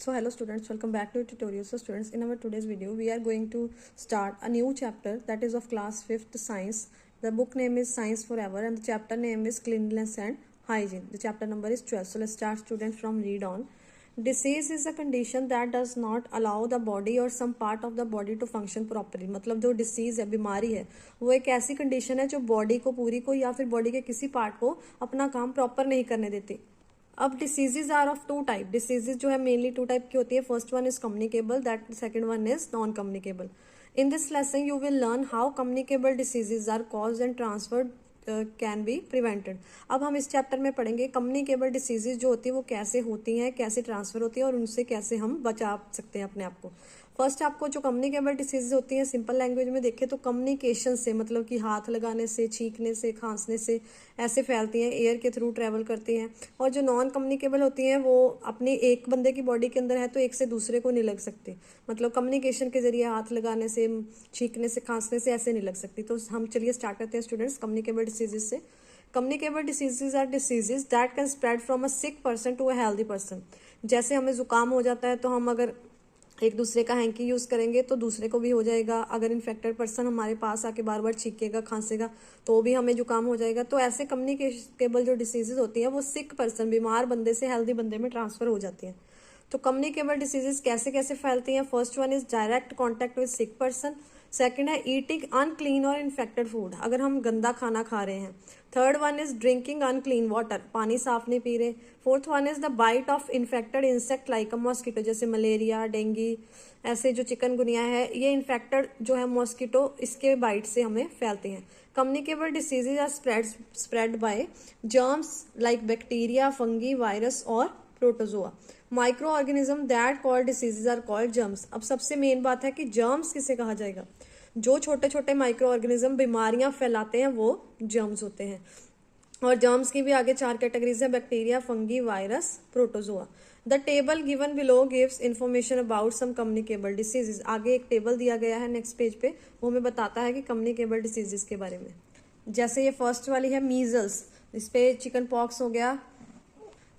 So hello students, welcome back to the tutorial. So students, in our today's video we are going to start a new chapter that is of class 5th science. The book name is Science Forever and the chapter name is Cleanliness and Hygiene. The chapter number is 12. So let's start students from read on. Disease is a condition that does not allow the body or some part of the body to function properly. मतलब जो disease है, बीमारी है, वो एक ऐसी condition है जो बॉडी को पूरी को या फिर बॉडी के किसी पार्ट को अपना काम प्रॉपर नहीं करने देती. अब diseases are of two type. Diseases जो है मेनली टू टाइप की होती है. First one is communicable, that second one is non communicable. In this lesson you will learn how communicable diseases are caused and transferred can be prevented. अब हम इस chapter में पढ़ेंगे कम्युनिकेबल डिसीजेज जो होती है वो कैसे होती हैं, कैसे ट्रांसफर होती है और उनसे कैसे हम बचा सकते हैं अपने आप को. फर्स्ट आपको जो कम्युनिकेबल डिसीजेज होती हैं सिंपल लैंग्वेज में देखें तो कम्युनिकेशन से मतलब कि हाथ लगाने से, छींकने से, खांसने से ऐसे फैलती हैं, एयर के थ्रू ट्रेवल करती हैं. और जो नॉन कम्युनिकेबल होती हैं वो अपनी एक बंदे की बॉडी के अंदर है तो एक से दूसरे को नहीं लग सकती. मतलब कम्युनिकेशन के जरिए हाथ लगाने से, छींकने से, खांसने से ऐसे नहीं लग सकती. तो हम चलिए स्टार्ट करते हैं स्टूडेंट्स कम्युनिकेबल डिसीजेज से. Communicable diseases are diseases that can spread from a sick person to a healthy person. जैसे हमें जुकाम हो जाता है तो हम अगर एक दूसरे का हैंकी यूज़ करेंगे तो दूसरे को भी हो जाएगा. अगर इन्फेक्टेड पर्सन हमारे पास आके बार बार छींकेगा, खांसेगा तो भी हमें जुकाम हो जाएगा. तो ऐसे कम्युनिकेबल जो डिसीजेज होती हैं वो सिक पर्सन, बीमार बंदे से हेल्दी बंदे में ट्रांसफर हो जाती हैं. तो कम्युनिकेबल डिसीजेज कैसे कैसे फैलती हैं. First one is direct contact with sick person. Second है ईटिंग अनक्लीन और इन्फेक्टेड फूड, अगर हम गंदा खाना खा रहे हैं. Third one is drinking unclean water, पानी साफ नहीं पी रहे. Fourth one is the bite of infected insect like a mosquito, जैसे मलेरिया, डेंगू, ऐसे जो चिकनगुनिया है ये इन्फेक्टेड जो है मॉस्किटो, इसके बाइट से हमें फैलते हैं. Communicable diseases are spread by germs like bacteria, fungi, virus और protozoa. Microorganism that called diseases are called germs. अब सबसे मेन बात है कि जर्म्स किसे कहा जाएगा. जो छोटे छोटे माइक्रो ऑर्गेनिज्म बीमारियां फैलाते हैं वो जर्म्स होते हैं. और जर्म्स की भी आगे 4 कैटेगरीज है, bacteria, fungi, virus, protozoa. The table given below gives information about some communicable diseases. आगे एक टेबल दिया गया है नेक्स्ट पेज पे, वो हमें बताता है कि कम्युनिकेबल डिसीजेज के बारे में. जैसे ये फर्स्ट वाली है मीजल्स, इस पे चिकन पॉक्स हो गया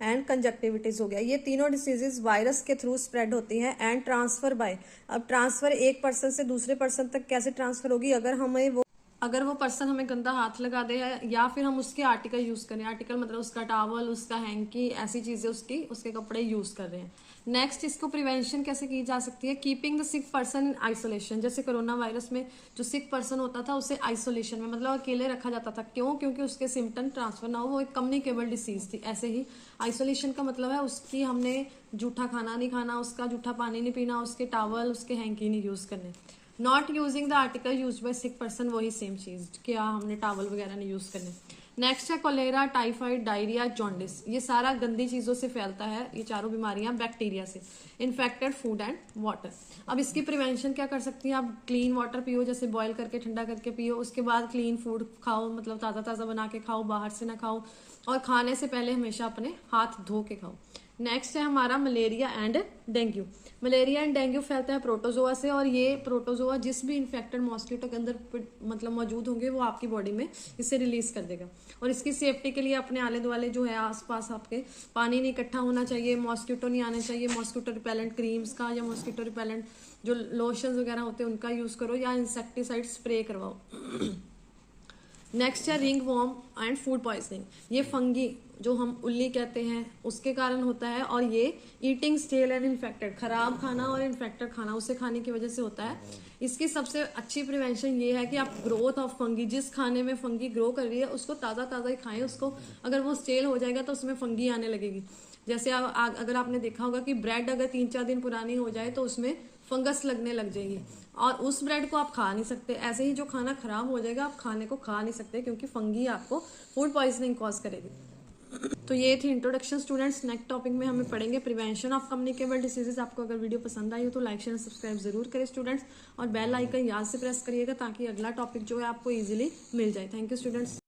एंड कंजक्टिविटीज हो गया. ये तीनों डिसीजेज वायरस के थ्रू स्प्रेड होती हैं एंड ट्रांसफर बाय. अब ट्रांसफर एक पर्सन से दूसरे पर्सन तक कैसे ट्रांसफर होगी, अगर वो पर्सन हमें गंदा हाथ लगा दे या फिर हम उसके आर्टिकल यूज करें. आर्टिकल मतलब उसका टॉवल, उसका हैंकी, ऐसी चीजें उसके कपड़े यूज कर रहे हैं. नेक्स्ट इसको प्रिवेंशन कैसे की जा सकती है. Keeping the sick person in isolation. जैसे कोरोना वायरस में जो सिक पर्सन होता था उसे आइसोलेशन में मतलब अकेले रखा जाता था. क्यों? क्योंकि उसके सिम्टम ट्रांसफर ना हो, वो एक कम्युनिकेबल डिसीज थी. ऐसे ही आइसोलेशन का मतलब है उसकी हमने जूठा खाना नहीं खाना, उसका जूठा पानी नहीं पीना, उसके टॉवल, उसके हैंकी नहीं यूज करने. Not using the article use by sick person, वही सेम चीज, क्या हमने टॉवल वगैरह नहीं यूज करने. नेक्स्ट है कोलेरा, टाइफाइड, डायरिया, जॉन्डिस. ये सारा गंदी चीजों से फैलता है. ये चारों बीमारियां बैक्टीरिया से. Infected food and water. अब इसकी प्रिवेंशन क्या कर सकती हैं आप. क्लीन वाटर पियो, जैसे बॉयल करके ठंडा करके पियो. उसके बाद क्लीन फूड खाओ, मतलब ताज़ा ताज़ा बना के खाओ, बाहर से ना खाओ. और खाने से पहले हमेशा अपने हाथ धो के खाओ. नेक्स्ट है हमारा malaria and dengue. Malaria and dengue फैलता है प्रोटोजोआ से. और ये प्रोटोजोआ जिस भी इन्फेक्टेड मॉस्किटो के अंदर मतलब मौजूद होंगे वो आपकी बॉडी में इसे रिलीज कर देगा. और इसकी सेफ्टी के लिए अपने आले दुआले जो है आसपास आपके पानी नहीं इकट्ठा होना चाहिए, मॉस्किटो नहीं आने चाहिए. मॉस्किटो रिपेलेंट क्रीम्स का या मॉस्किटो रिपेलेंट जो लोशन वगैरह होते हैं उनका यूज करो या इंसेक्टिसाइड स्प्रे करवाओ. नेक्स्ट है ringworm and food poisoning. ये फंगी जो हम उल्ली कहते हैं उसके कारण होता है. और ये ईटिंग स्टेल एंड इन्फेक्टेड, खराब खाना और इन्फेक्टेड खाना उसे खाने की वजह से होता है. इसकी सबसे अच्छी प्रिवेंशन ये है कि आप ग्रोथ ऑफ फंगी, जिस खाने में फंगी ग्रो कर रही है उसको ताज़ा ताज़ा ही खाएं. उसको अगर वो स्टेल हो जाएगा तो उसमें फंगी आने लगेगी. जैसे अगर आपने देखा होगा कि ब्रेड अगर 3-4 दिन पुरानी हो जाए तो उसमें फंगस लगने लग जाएगी और उस ब्रेड को आप खा नहीं सकते. ऐसे ही जो खाना खराब हो जाएगा आप खाने को खा नहीं सकते क्योंकि फंगी आपको फूड पॉइजनिंग कॉज करेगी. तो ये थी इंट्रोडक्शन स्टूडेंट्स. नेक्स्ट टॉपिक में हमें पढ़ेंगे प्रिवेंशन ऑफ कम्युनिकेबल डिसीजेज. आपको अगर वीडियो पसंद आई हो तो लाइक शेयर सब्सक्राइब जरूर करें स्टूडेंट्स. और बेल आइकन याद से प्रेस करिएगा ताकि अगला टॉपिक जो है आपको इजीली मिल जाए. Thank you students.